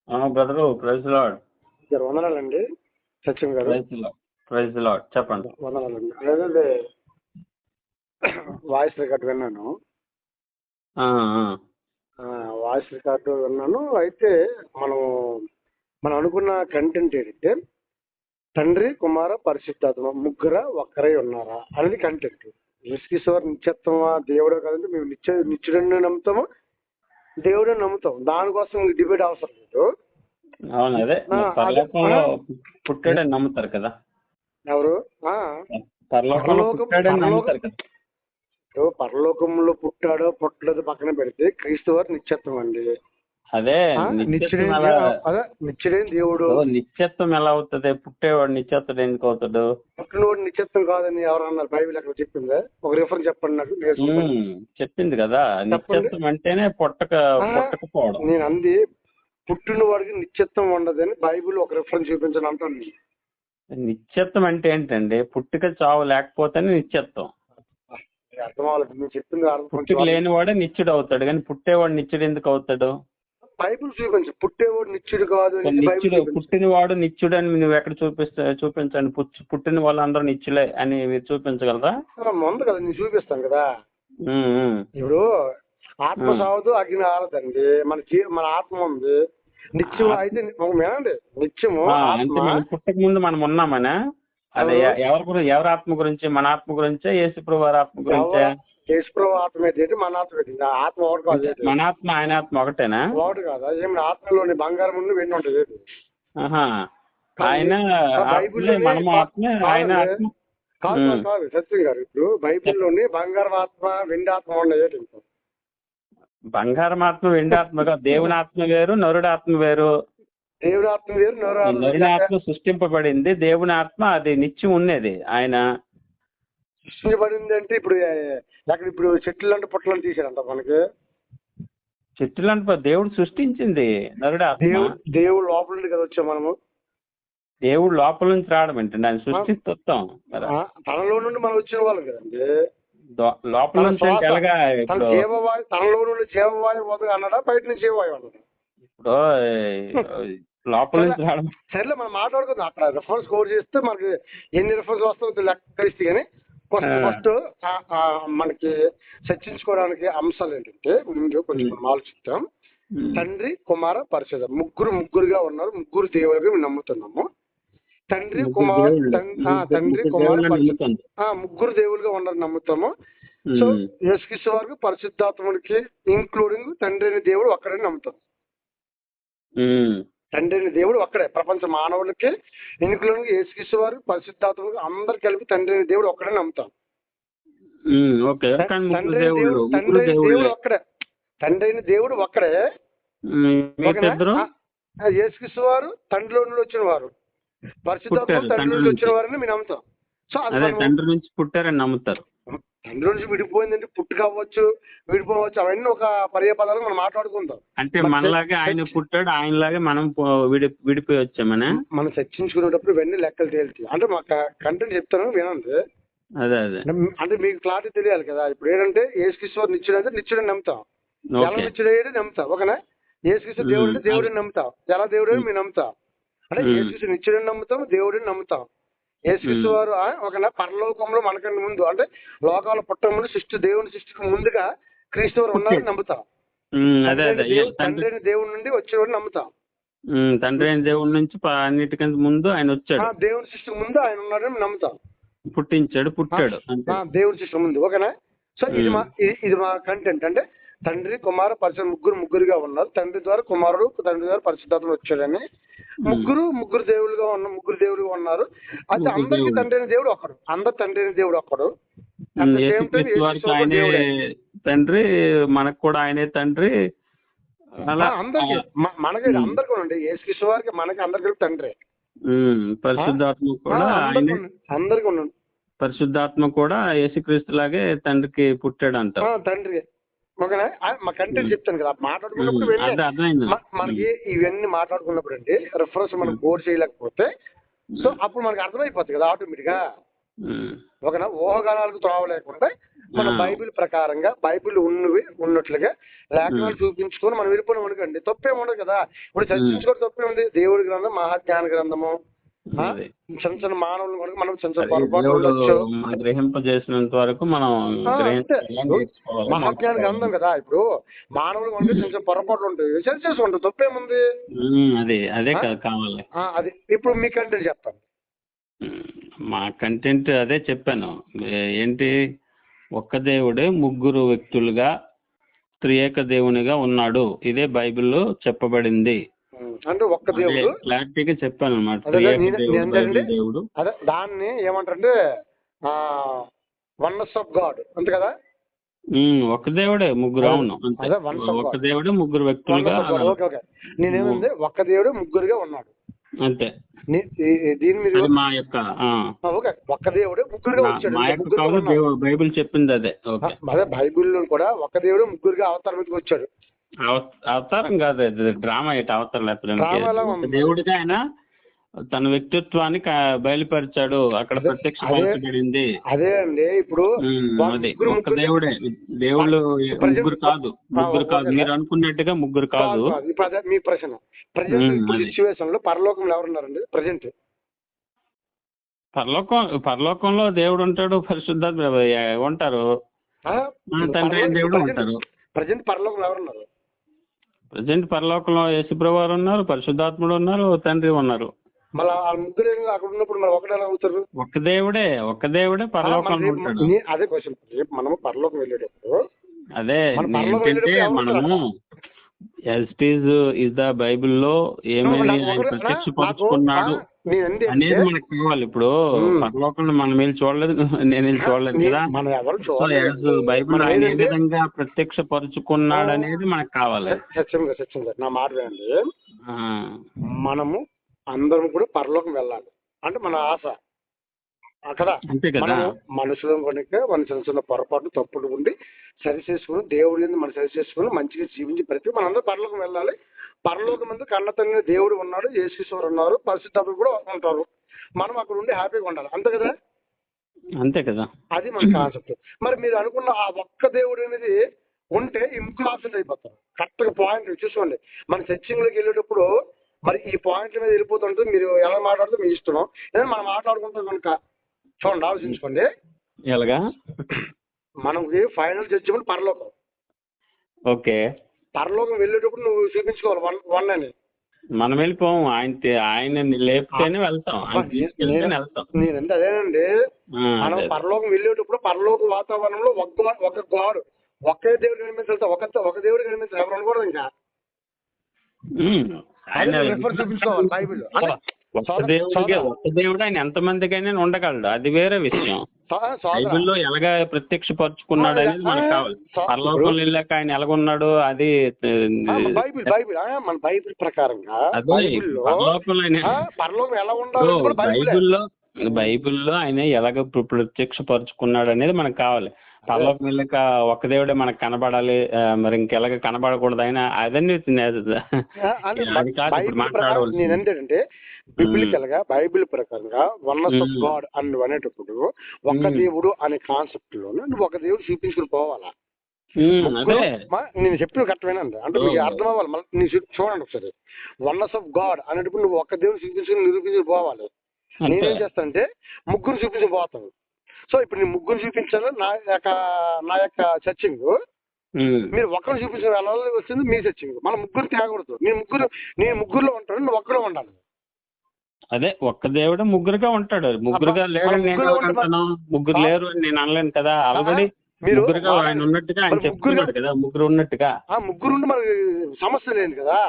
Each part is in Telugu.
Brother, praise lord. గారు వందనాలండి. సత్యం గారు ప్రైజ్ లార్డ్. చెప్పండి. వందనాలండి. అదే వాయిస్ రికార్డు విన్నాను. ఆ, ఆ. వాయిస్ రికార్డు విన్నాను. అయితే మనం మనం అనుకున్న కంటెంట్ ఏంటంటే తండ్రి కుమార పరిశుద్ధాత్మ ముగ్గుర ఒక్కరై ఉన్నారా అనేది కంటెంట్. యేసుక్రీస్తు నిత్యత్వమా దేవుడే కాదంటే మేము నిత్యుడిని నమ్ముతాము, దేవుడిని నమ్ముతాం. దానికోసం డిబేట్ అవసరం లేదు. అవును, అదే పరలోకంలో పుట్టాడని నమ్ముతారు కదా. ఎవరు? పరలోకంలో పుట్టాడని నమ్ముతారు కదా. పరలోకంలో పుట్టాడో పుట్టలేదో పక్కన పెడితే క్రీస్తు వారు నిత్యత్వం అండి. అదే నిత్యుడైన దేవుడు. నిత్యత్వం ఎలా అవుతుంది? పుట్టేవాడు నిత్యత్వం ఎందుకు అవుతాడు? పుట్టినవాడు నిత్యత్వం కాదని ఎవరన్నారు? బైబిల్ ఎక్కడ చెప్పిందా? ఒక రిఫరెన్స్ చెప్పండి నాకు. చెప్పింది కదా, నిత్యత్వం అంటేనే పుట్టకపోవడం. నేను అంది పుట్టినవాడికి నిత్యత్వం ఉండదని బైబిల్ ఒక రిఫరెన్స్ చూపించని అంటాను. నిత్యత్వం అంటే ఏంటండి? పుట్టుక చావు లేకపోతేనే నిత్యత్వం. అర్థం అవ్వలేదు మీరు చెప్పింది. పుట్టుక లేనివాడే నిత్యుడు అవుతాడు, కానీ పుట్టేవాడు నిత్యుడు ఎందుకు అవుతాడు? బైబిల్ చూపించు. పుట్టేవాడు నిత్యుడు కాదు. పుట్టినవాడు నిత్యుడు అని నువ్వు ఎక్కడ చూపించండి. పుట్టిన వాళ్ళందరూ నిత్యులే అని మీరు చూపించగలరా? ముందు కదా నేను చూపిస్తాను కదా. ఇప్పుడు ఆత్మ సావదు, అగ్ని ఆరదండి. మన ఆత్మ ఉంది, నిత్యం. అయితే వినండి, నిత్యము పుట్టక ముందు మనం ఉన్నామనే. అదే ఎవరి ఆత్మ గురించి? మన ఆత్మ గురించే, యేసుప్రభు వారి ఆత్మ గురించే? యేసుప్రభు ఆత్మ ఏంటి? మన ఆత్మ ఏంటి? ఆత్మ ఒకటి కాదు. మన ఆత్మ ఆయన ఆత్మ ఒకటేనా? ఒకటి కాదా? ఏమి ఆత్మలోని బంగారం ముందు వెండి ఉంటుంది. ఆయన మనము ఆత్మ, ఆయన ఆత్మ కాదు. సత్యం గారు, ఇప్పుడు బైబిల్లోని బంగారం ఆత్మ వెండి ఆత్మ ఉన్నాయి. బంగారం ఆత్మ వెండి ఆత్మగా దేవుని ఆత్మ వేరు, నరుడు ఆత్మ వేరు. దేవుని ఆత్మ వేరు, నరుని ఆత్మ సృష్టింపబడింది, దేవుని ఆత్మ అది నిత్యం ఉన్నది. ఆయన సృష్టించబడింది అంటే ఇప్పుడు అక్కడ ఇప్పుడు చెట్లు అంటే పుట్టలను తీసారంట మనకి. చెట్లు అంటే దేవుడు సృష్టించింది నరుడు ఆత్మ. దేవుడు లోపల నుండి కదా వచ్చాం మనము. దేవుడు లోపల నుంచి రావడం ఏంటండి? ఆయన సృష్టిస్తాం. తనలో నుండి మనం వచ్చిన వాళ్ళం కదండి. లోపల నుంచి ఎలాగా? జీవవాయు తనలో నుండి జీవవాయు వదగా అన్నాడా, బయట నుంచి జీవవాయు అన్నాడా? ఇప్పుడు లోపల నుంచి రావడం. సరేలే, మనం మాట్లాడుకుందాం. అక్కడ రిఫరెన్స్ స్కోర్ చేస్తే మనకి ఎన్ని రిఫరెన్స్ వస్తాయో లెక్క ఇస్తే. కానీ ఫస్ట్ మనకి చర్చించుకోవడానికి అంశాలు ఏంటంటే ముందు కొంచెం మనం ఆలోచిస్తాం. తండ్రి కుమార పరిశుద్ధ ముగ్గురుగా ఉన్నారు. ముగ్గురు దేవులుగా మేము నమ్ముతున్నాము. తండ్రి కుమార ముగ్గురు దేవులుగా ఉన్నారు నమ్ముతాము. సో యేసుక్రీస్తు వారికి పరిశుద్ధాత్ముడికి ఇంక్లూడింగ్ తండ్రి అనే దేవుడు ఒక్కడని నమ్ముతాం. తండ్రి అనే దేవుడు ఒక్కడే. ప్రపంచ మానవులకి ఇంక్లూడింగ్ యేసుక్రీస్తు వారు పరిశుద్ధాత్ముడికి అందరు కలిపి తండ్రి అనే దేవుడు ఒక్కడే నమ్ముతాం. తండ్రి దేవుడు ఒక్కడే. తండ్రి అయిన దేవుడు ఒక్కడే. యేసుక్రీస్తు వారు తండ్రిలో నుండి వచ్చిన వారు, పరిశుద్ధాత్మ తండ్రి నుంచి వచ్చిన వారని మేము నమ్ముతాం. సో తండ్రి నుంచి పుట్టారని నమ్ముతారు. తండ్రి నుంచి విడిపోయిందంటే పుట్టుక అవ్వచ్చు, విడిపోవచ్చు. అవన్నీ ఒక పర్యాపదాలు మనం మాట్లాడుకుందాం. అంటే మనలాగే ఆయన పుట్టాడు, ఆయనలాగే మనం విడిపోయి వచ్చామని మనం చర్చించుకునేటప్పుడు ఇవన్నీ లెక్కలు తేల్చి. అంటే మా కంటెంట్ చెప్తాను వినండి. అదే అంటే మీకు క్లారిటీ తెలియాలి కదా. ఇప్పుడు ఏంటంటే యేసుక్రీస్తు నిత్యుడు అంటే నిత్యుడని నమ్ముతాం. ఎలా నిత్యుడయ్యాడు నమ్ముతాం. ఓకేనా? యేసుక్రీస్తు దేవుడు అంటే దేవుడిని నమ్ముతాం. ఎలా దేవుడు మేము నమ్ముతాం. అంటే యేసుక్రీస్తు నిత్యుడిని నమ్ముతాం, దేవుడిని నమ్ముతాం. యేసుక్రీస్తు వారు ఒక పరలోకంలో మనకన్నా ముందు, అంటే లోకాల పుట్ట ముందు దేవుని సృష్టికి ముందుగా క్రీస్తు వారు ఉన్నారని నమ్ముతాం. తండ్రి అయిన దేవుడి నుండి వచ్చేవాడిని నమ్ముతాం. తండ్రి అయిన దేవుడి నుంచి అన్నిటికంటే ముందు ఆయన వచ్చాడు. దేవుని సృష్టికి ముందు ఆయన ఉన్నాడని నమ్ముతాం. పుట్టాడు దేవుని సృష్టి ముందు. ఓకేనా? సో ఇది మా కంటెంట్. అంటే తండ్రి కుమార పరిశుద్ధ ముగ్గురుగా ఉన్నారు. తండ్రి ద్వారా కుమారుడు, తండ్రి ద్వారా పరిశుద్ధాత్మ వచ్చాడని ముగ్గురు దేవులుగా ఉన్నారు. అయితే అందరికి తండ్రి అయిన దేవుడు ఒక్కడు. అందరు తండ్రి అయిన దేవుడు ఒక్కడు. తండ్రి, మనకు కూడా ఆయనే తండ్రి. అందరికి అందరికీ ఉండండి. యేసుక్రీస్తు వారికి మనకి అందరికి తండ్రి. పరిశుద్ధాత్మ కూడా అందరికి ఉండండి. పరిశుద్ధాత్మ కూడా యేసుక్రీస్తు లాగే తండ్రికి పుట్టాడు అంట. తండ్రి. ఓకేనా? మా కంటెంట్ చెప్తాను కదా. మాట్లాడుకున్నప్పుడు మనకి ఇవన్నీ మాట్లాడుకున్నప్పుడు అండి రిఫరెన్స్ మనం కోడ్ చేయలేకపోతే సో అప్పుడు మనకి అర్థమైపోతుంది కదా ఆటోమేటిక్ గా. ఒకనా ఊహాగానాలకు త్రోవ లేకుండా మన బైబిల్ ప్రకారంగా బైబిల్ ఉన్నట్లుగా లేఖనాలు చూపించుకొని మనం వెళ్ళిపోయినాం అనుకోండి, తప్పేం ఉండదు కదా. ఇప్పుడు చర్చించుకోవడం తప్పే ఉంది. దేవుడి గ్రంథం, మహాజ్ఞాన గ్రంథము, చిన్న చిన్న మానవులు కనుక మనం చిన్న చిన్న పొరపాటు గ్రహింపజేసినంత వరకు మనం మహాజ్ఞాన గ్రంథం కదా. ఇప్పుడు మానవులు కనుక చిన్న చిన్న పొరపాట్లు ఉంటాయి, సరి చేసుకుంటారు, తప్పేముంది. అదే కావాలి. అది ఇప్పుడు మీ కంటెంట్ చెప్పండి. మా కంటెంట్ అదే చెప్పాను. ఏంటి, ఒక్క దేవుడే ముగ్గురు వ్యక్తులుగా త్రియేక దేవునిగా ఉన్నాడు. ఇదే బైబిల్లో చెప్పబడింది. అంటే ఒక్క దేవుడు క్లారిటీగా చెప్పాను అనమాట. దేవుడు అదే దాన్ని ఏమంటారంటే వన్నెస్ ఆఫ్ గాడ్ అంతే కదా. ఒక దేవుడే ముగ్గురు. అవును, ఒక దేవుడే ముగ్గురు వ్యక్తులుగా. నేనేమంది ఒక్క దేవుడు ముగ్గురుగా ఉన్నాడు అంతే. దీని మీద మా యొక్క ఒక్క దేవుడు ముగ్గురుగా వచ్చాడు. బైబిల్ చెప్పింది అదే. అదే బైబిల్ కూడా ఒక్క దేవుడు ముగ్గురుగా అవతారం మీదకి వచ్చాడు. అవతారం కాదు, అది డ్రామా. అవతారం లేకపోతే దేవుడిగా ఆయన తన వ్యక్తిత్వాన్ని బయలుపరిచాడు. అక్కడ ప్రత్యక్షపరచబడింది. అదే అండి. ఇప్పుడు ఒక్క దేవుడే. దేవుళ్ళు ముగ్గురు కాదు. మీరు అనుకున్నట్టుగా ముగ్గురు కాదు. ఇప్పుడు అదే మీ ప్రశ్న. ప్రజెంట్ సిచ్యువేషన్ లో పరలోకంలో ఎవరున్నారండి ప్రజెంట్? పరలోకంలో దేవుడు ఉంటాడు, పరిశుద్ధాత్మ ఉంటారు, తండ్రి దేవుడు ఉంటారు. ప్రజెంట్ పరలోకంలో ఎవరున్నారు? ప్రజెంట్ పరలోకంలో యేసుప్రభువు వారు ఉన్నారు, పరిశుద్ధాత్ముడు ఉన్నారు, తండ్రి ఉన్నారు. మళ్ళీ ఆ ముగ్గురు అక్కడ ఉన్నప్పుడు మరి ఒకటే ఎలా అవుతారు? ఒక్క దేవుడే పరలోకంలో ఉంటాడు. అదే క్వశ్చన్. మనము పరలోకం వెళ్ళేటప్పుడు అదే ఏంటంటే మనము ఇస్ ద బైబిల్లో ఏమేమి ప్రత్యక్షపరుచుకున్నాడు అనేది మనకు కావాలి. ఇప్పుడు పరలోకంలో మనం వెళ్ళి చూడలేదు, నేను వెళ్ళి చూడలేదు కదా. బైబిల్ ఆయన ఏ విధంగా ప్రత్యక్షపరుచుకున్నాడు అనేది మనకు కావాలి. సత్యంగా నా మాట వినండి. మనము అందరం కూడా పరలోకం వెళ్ళాలి అంటే మన ఆశ కదా. మనుషులు కనుక మన చిన్న చిన్న పొరపాటు తప్పుడు ఉండి సరి చేసుకుని దేవుడి మనం సరి చేసుకుని మంచిగా జీవించి ప్రతి మనందరూ పరలోకం వెళ్ళాలి. పరలోకం మందు కన్న తండ్రి దేవుడు ఉన్నాడు, యేసుక్రీస్తు ఉన్నారు, పరిశుద్ధాత్మ కూడా ఉంటారు. మనం అక్కడ ఉండి హ్యాపీగా ఉండాలి. అంతే కదా. అది మన కాన్సెప్ట్. మరి మీరు అనుకున్న ఆ ఒక్క దేవుడు అనేది ఉంటే ఈ ముగ్గురు ఆప్షన్ అయిపోతారు. కరెక్ట్ గా పాయింట్ చూసుకోండి. మన చర్చింగ్ లోకి వెళ్ళేటప్పుడు మరి ఈ పాయింట్ల మీద వెళ్ళిపోతుంటే మీరు ఎలా మాట్లాడుతూ మీ ఇష్టం. ఏదైనా మనం మాట్లాడుకుంటాం కనుక చూడండి, ఆలోచించుకోండి. ఎలాగా మనకి ఫైనల్ జడ్జిమెంట్ పరలోకం. ఓకే, పరలోకం వెళ్ళేటప్పుడు నువ్వు చూపించుకోవాలి వన్ అని. మనం వెళ్ళిపోము, ఆయన లేపితేనే వెళ్తాం. నేనంటే అదేనండి. మనం పరలోకం వెళ్ళేటప్పుడు పరలోక వాతావరణంలో ఒక గారు ఒకే దేవుడు కనిపించాలి. ఒక దేవుడు కనిపించాలి, ఎవరు అనుకోవడం ఇంకా చూపించుకోవాలి. బైబిల్ ఒక్క దేవుడు ఆయన ఎంతమందికైనా ఉండగలడు, అది వేరే విషయం. బైబిల్లో ఎలాగా ప్రత్యక్షపరుచుకున్నాడు అనేది మనకు కావాలి. పరలోకంలో వెళ్ళాక ఆయన ఎలాగున్నాడు అది మన బైబిల్ ప్రకారంగా పరలోకం ఎలా ఉండాలి, బైబిల్లో ఆయన ఎలాగ ప్రత్యక్షపరుచుకున్నాడు అనేది మనకు కావాలి. పరలోకం వెళ్ళాక ఒక్క దేవుడే మనకు కనబడాలి, మరి ఇంకెలాగ కనబడకూడదు ఆయన అదన్నీ మాట్లాడవలసి. నేనంటే బిబ్లికల్ గా బైబిల్ ప్రకారంగా వన్నెస్ ఆఫ్ గాడ్ అని అనేటప్పుడు ఒక్క దేవుడు అనే కాన్సెప్ట్ లోనే నువ్వు ఒక దేవుడు చూపించుకుని పోవాలా. నేను చెప్పిన కరెక్ట్వేనండి. అంటే మీకు అర్థం అవ్వాలి. మళ్ళీ చూడండి ఒకసారి. వన్నెస్ ఆఫ్ గాడ్ అనేటప్పుడు నువ్వు ఒక్క దేవుడు చూపించుకుని నిరూపించుకుని పోవాలి. నేనేం చేస్తానంటే ముగ్గురు చూపించుకుని పోతాను. సో ఇప్పుడు నేను ముగ్గురు చూపించాను నా యొక్క సర్చింగ్. మీరు ఒక్కరు చూపించిన వెళ్ళాలి వచ్చింది మీ సర్చింగ్. మన ముగ్గురు తేగకూడదు. నేను ముగ్గురులో ఉంటాను, నువ్వు ఒక్కడే ఉండాలి. అదే ఒక్క దేవుడు ముగ్గురుగా ఉంటాడు. ముగ్గురుగా లేరని నేను అంటాను, ముగ్గురు లేరు అని నేను అనలేను కదా. ఆల్రెడీ ముగ్గురుగా ఆయన ఉన్నట్టుగా ఆయన చెప్తున్నాడు కదా, ముగ్గురు ఉన్నట్టుగా. ముగ్గురు మరి సమస్య లేదు కదా.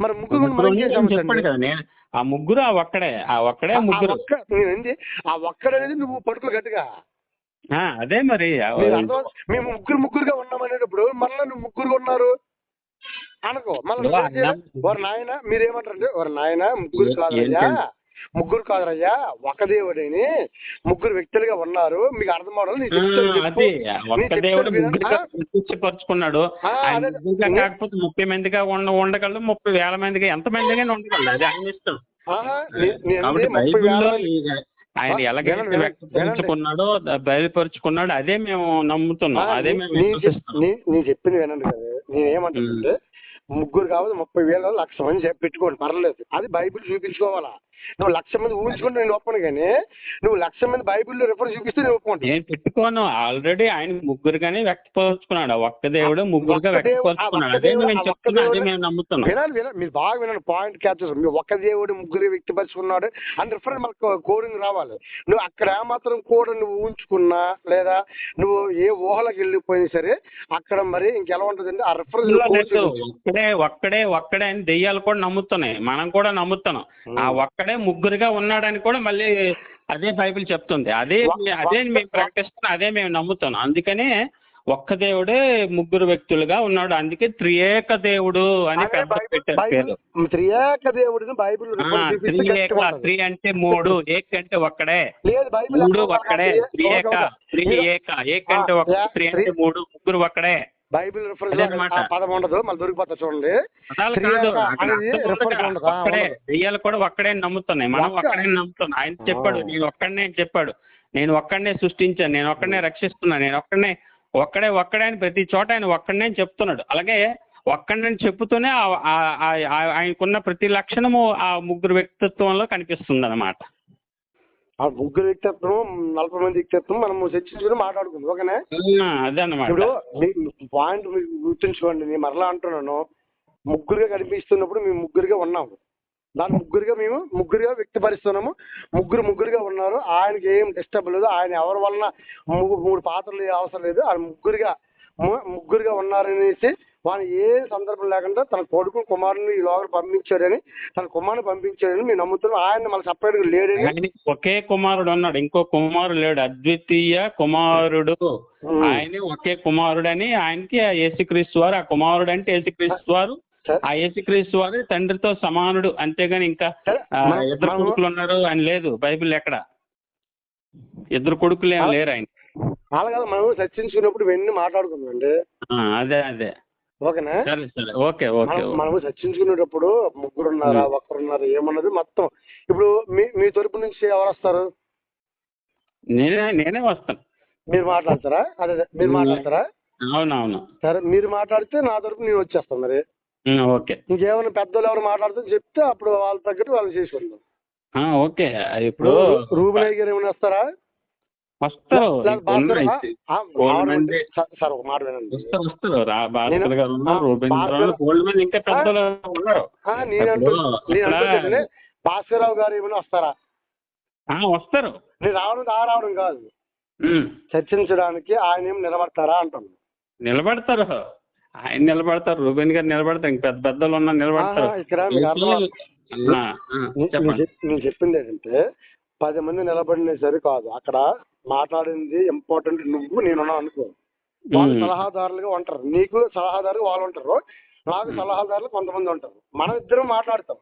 మరి ముగ్గురు చెప్పాడు కదా. నేను ఆ ముగ్గురు ఆ ఒక్కడే ముగ్గురు. ఆ ఒక్కడనేది నువ్వు పడుకో గట్టిగా. అదే మరి మేము ముగ్గురుగా ఉన్నామనేటప్పుడు మళ్ళీ నువ్వు ముగ్గురు ఉన్నారు అనుకో. మళ్ళీ వారు నాయన మీరేమంటారంటే వారు నాయన ముగ్గురు కాదరయ్యా ఒక దేవుడని ముగ్గురు వ్యక్తులుగా ఉన్నారు, మీకు అర్థం అవడం పరుచుకున్నాడు. కాకపోతే 30 మందిగా ఉండగలదు, 30,000 మందిగా ఎంత మందిగా ఉండగలదు, అది ఆయన ఇష్టం. ఆయన ఎలాగైతే వ్యక్తపరుచుకున్నాడో బయలుపరుచుకున్నాడో అదే మేము నమ్ముతున్నాం, అదే మేము నేను చెప్పింది వినండి కదా. నేనేమంటానంటే ముగ్గురు కావాలి 30,000 1,00,000 మంది పెట్టుకోండి, పర్లేదు. అది బైబిల్ చూపించుకోవాలా. నువ్వు 1,00,000 మంది ఊహించుకుంటే నేను ఒప్పను, కానీ నువ్వు 1,00,000 మంది బైబిల్లో రిఫరెన్స్ చూపిస్తే నేను ఒప్పుకుంటాను. నేను పెట్టుకోను. ఆల్రెడీ ఆయన ముగ్గురుగానే వ్యక్తపరుచుకున్నాడు. ఒక్క దేవుడు ముగ్గురుగా వ్యక్తపరుచుకున్నాడు, అదే మేము చెప్తున్నాం, అదే మేము నమ్ముతున్నాం. వినాలి, మీరు బాగా వినండి, పాయింట్ క్యాప్చర్. మీరు ఒక్క దేవుడు ముగ్గురు వ్యక్తపరుచుకున్నాడు అని రిఫరెన్స్ మనకు కోడింగ్ రావాలి. నువ్వు అక్కడ ఏమాత్రం కూడా నువ్వు ఊహించుకున్నా లేదా నువ్వు ఏ ఊహలకు వెళ్ళిపోయినా సరే అక్కడ మరి ఇంకెలా ఉంటుందంటే ఆ రిఫరెన్స్ ఒక్కడే అని దెయ్యాలు కూడా నమ్ముతున్నాయి, మనం కూడా నమ్ముతున్నాం. ఆ ఒక్కడే ముగ్గురుగా ఉన్నాడని కూడా మళ్ళీ అదే బైబిల్ చెప్తుంది. అదే మేము ప్రకటిస్తున్నాం, అదే మేము నమ్ముతున్నాం. అందుకనే ఒక్క దేవుడే ముగ్గురు వ్యక్తులుగా ఉన్నాడు, అందుకే త్రియేక దేవుడు అని పెద్ద పెట్టారు పేరు. త్రియేక దేవుడిని బైబిల్ త్రీ అంటే మూడు, ఏక్ అంటే ఒక్కడే, మూడు ఒక్కడే, ఏక్ అంటే ఒక్కడే, త్రీ అంటే మూడు, ముగ్గురు ఒక్కడే. బైబిల్ రిఫరెన్స్ పదం ఉండదు, మళ్ళీ దొరికిపోతా చూడండి. దెయ్యాలు కూడా ఒక్కడే నమ్ముతున్నాయి, మనం ఒక్కడే నమ్ముతున్నాం. ఆయన చెప్పాడు, నేను ఒక్కడనే చెప్పాడు, నేను ఒక్కడనే సృష్టించాను, నేను ఒక్కడనే రక్షిస్తున్నాను, నేను ఒక్కడే అని ప్రతి చోట ఆయన ఒక్కడనే చెప్తున్నాడు. అలాగే ఒక్కడని చెప్తూనే ఆయనకున్న ప్రతి లక్షణము ఆ ముగ్గురు వ్యక్తిత్వంలో కనిపిస్తుంది అన్నమాట. ఆ ముగ్గురు వ్యక్తిత్వం 40 మంది వ్యక్తిత్వం మనం చర్చించుకుని మాట్లాడుకుందాం, ఓకేనా? అదే అన్నమాట. ఇప్పుడు పాయింట్ మీరు గుర్తుంచుకోండి, నేను మరలా అంటున్నాను, ముగ్గురుగా కనిపిస్తున్నప్పుడు మేము ముగ్గురుగా ఉన్నాము, దాని మేము ముగ్గురుగా వ్యక్తపరుస్తున్నాము. ముగ్గురుగా ఉన్నారు, ఆయనకి ఏం డిస్టర్బ్ లేదు, ఆయన ఎవరి వలన 3 పాత్రలు అవసరం లేదు. ఆయన ముగ్గురుగా ఉన్నారనేసి వాళ్ళు ఏ సందర్భం లేకుండా తన కొడుకు కుమారుని ఈ లోపల పంపించాడని, తన కుమారుని పంపించాడని మేము నమ్ముతున్నాం. ఆయన మళ్ళీ సపరేట్గా లేడని. ఒకే కుమారుడు ఉన్నాడు, ఇంకో కుమారుడు లేడు, అద్వితీయ కుమారుడు. ఆయన ఒకే కుమారుడని ఆయనకి యేసుక్రీస్తు వారు, ఆ కుమారుడు అంటే యేసుక్రీస్తు వారు, ఆ యేసుక్రీస్తు వారు తండ్రితో సమానుడు. అంతేగాని ఇంకా ఇద్దరు కొడుకులు ఉన్నారు అని లేదు బైబిల్ ఎక్కడ. ఇద్దరు కొడుకులు ఏమి లేరు ఆయన. అలాగే మనం చర్చించుకున్నప్పుడు ఇవన్నీ మాట్లాడుకుందామండి. అదే ఓకేనా? సరే ఓకే. మనము చర్చించుకునేటప్పుడు ముగ్గురున్నారా ఒక్కరున్నారా ఏమన్నది మొత్తం. ఇప్పుడు మీ తరపు నుంచి ఎవరు వస్తారు? నేనే వస్తాను. మీరు మాట్లాడతారా? అదే మీరు మాట్లాడతారా? అవునవును. సరే, మీరు మాట్లాడితే నా తరపు నేను వచ్చేస్తాను. మరి ఓకే. ఇంకేమైనా పెద్దలు ఎవరు మాట్లాడుతూ చెప్తే అప్పుడు వాళ్ళ తగ్గట్టు వాళ్ళు చేసుకుంటాం. ఓకే. ఇప్పుడు రూబనయ్య గారు ఏమైనా వస్తారా? వస్తారు. సార్ ఒక మాట వినండి. భాస్కరరావు గారు ఏమైనా వస్తారా? వస్తారు. నేను రావడం కాదు, చర్చించడానికి ఆయన ఏమి నిలబడతారా అంటాను. నిలబడతారు, ఆయన నిలబడతారు, రూబెన్ గారు నిలబడతారు, పెద్ద పెద్దలు ఉన్నా నిలబడతారు. ఇక్కడ నేను చెప్పింది ఏంటంటే 10 మంది నిలబడిన సరే కాదు, అక్కడ మాట్లాడింది ఇంపార్టెంట్. నువ్వు నేనున్నా అనుకో, వాళ్ళు సలహాదారులుగా ఉంటారు, నీకు సలహాదారుగా వాళ్ళు ఉంటారు, నాకు సలహాదారులు కొంతమంది ఉంటారు, మనం ఇద్దరం మాట్లాడతాం.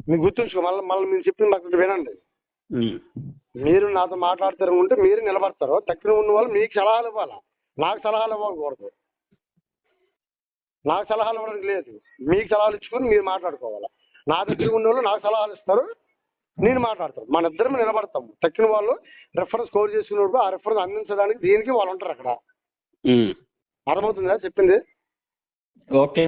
మీకు గుర్తుంచుకో, మళ్ళీ మీరు చెప్పింది అక్కడ వినండి. మీరు నాతో మాట్లాడతారు ఉంటే మీరు నిలబడతారు, తక్కువ ఉన్న వాళ్ళు మీకు సలహాలు ఇవ్వాలా, నాకు సలహాలు ఇవ్వకూడదు. నాకు సలహాలు ఇవ్వడానికి లేదు, మీకు సలహాలు ఇచ్చుకొని మీరు మాట్లాడుకోవాలా. నా దగ్గర ఉన్న వాళ్ళు నాకు సలహాలు ఇస్తారు, నేను మాట్లాడతాను, మన ఇద్దరం నిలబడతాము. తక్కిన వాళ్ళు రెఫరెన్స్ స్కోర్ చేసుకున్నప్పుడు ఆ రెఫరెన్స్ అందించడానికి దీనికి వాళ్ళు ఉంటారు అక్కడ. అర్థమవుతుందా చెప్పింది? ఓకే.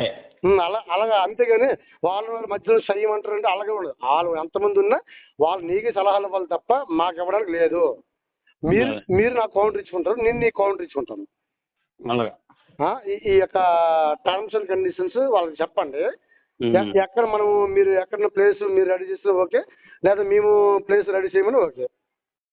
అలాగా, అంతేగాని వాళ్ళ మధ్యలో సయ్యం అంటారంటే అలాగే ఉండదు. వాళ్ళు ఎంతమంది ఉన్నా వాళ్ళు నీకే సలహాలు ఇవ్వాలి తప్ప మాకు ఇవ్వడానికి లేదు. మీరు నాకు కౌంటర్ ఇచ్చుకుంటారు, నేను నీకు కౌంటర్ ఇచ్చుకుంటాను. ఈ యొక్క టర్మ్స్ అండ్ కండిషన్స్ వాళ్ళకి చెప్పండి. ఎక్కడ మీరు ఎక్కడ ప్లేస్ మీరు రెడీ చేస్తే ఓకే, లేదా మేము ప్లేస్ రెడీ చేయమని ఓకే.